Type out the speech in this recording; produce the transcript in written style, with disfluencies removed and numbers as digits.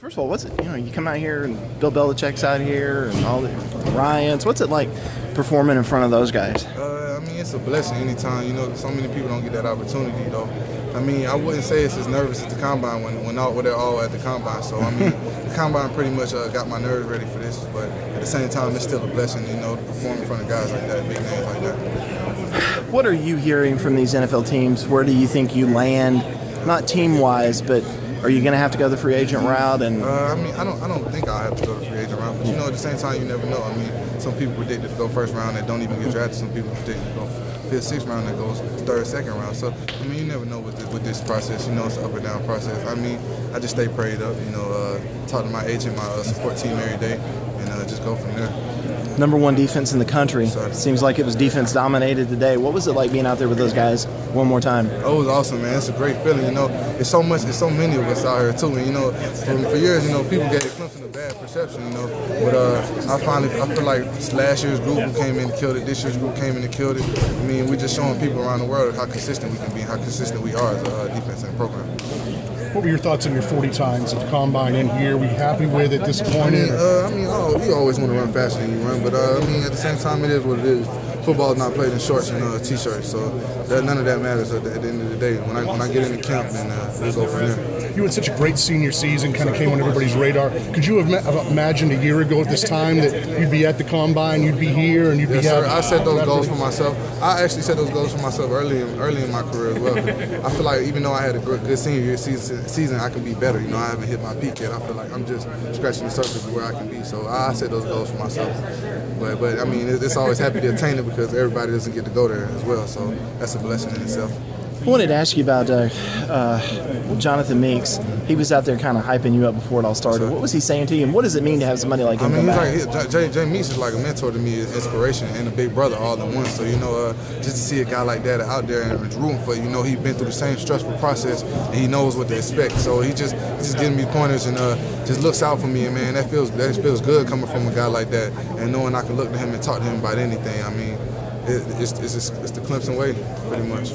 First of all, what's it, you come out here and Bill Belichick's out here and all the Ryans. What's it like performing in front of those guys? I mean, it's a blessing anytime, so many people don't get that opportunity, though. I mean, I wouldn't say it's as nervous as the Combine when they're all at the Combine. So, I mean, the Combine pretty much got my nerves ready for this. But at the same time, it's still a blessing, to perform in front of guys like that, big names like that. What are you hearing from these NFL teams? Where do you think you land, not team-wise, but are you going to have to go the free agent route? And I mean, I don't think I'll have to go the free agent route. But, at the same time, you never know. I mean, some people predicted to go first round that don't even get drafted. Some people predicted to go fifth, sixth round that goes third, second round. So, I mean, you never know with this process. It's an up and down process. I mean, I just stay prayed up, talk to my agent, my support team every day, and just go from there. #1 defense in the country. Seems like it was defense dominated today. What was it like being out there with those guys one more time? Oh, it was awesome, man. It's a great feeling. It's so many of us out here too. And for years, people gave Clemson a bad perception. But I feel like last year's group who came in and killed it. This year's group came in and killed it. I mean, we're just showing people around the world how consistent we can be, how consistent we are as a defense and program. What were your thoughts on your 40 times at the Combine in here? Were you happy with it, disappointed? You always want to run faster than you run, but at the same time, it is what it is. Football is not played in shorts and t-shirts, so none of that matters at the end of the day. When I get into camp, then we'll go from there. You had such a great senior season, kind of came on everybody's radar. Could you have imagined a year ago at this time that you'd be at the Combine, you'd be here, and you'd be having? I set those goals for myself. I actually set those goals for myself early in my career as well. I feel like even though I had a good senior year season, I can be better. I haven't hit my peak yet. I feel like I'm just scratching the surface of where I can be. So I set those goals for myself. But I mean, it's always happy to attain it because everybody doesn't get to go there as well. So that's a blessing in itself. I wanted to ask you about Jonathan Meeks. He was out there kind of hyping you up before it all started. What was he saying to you, and what does it mean to have somebody like him come back? Jay Meeks is like a mentor to me, inspiration, and a big brother all in one. So, just to see a guy like that out there and rooting for you, he's been through the same stressful process, and he knows what to expect. So he's just giving me pointers and just looks out for me, and man, that feels good coming from a guy like that, and knowing I can look to him and talk to him about anything. I mean, it's the Clemson way, pretty much.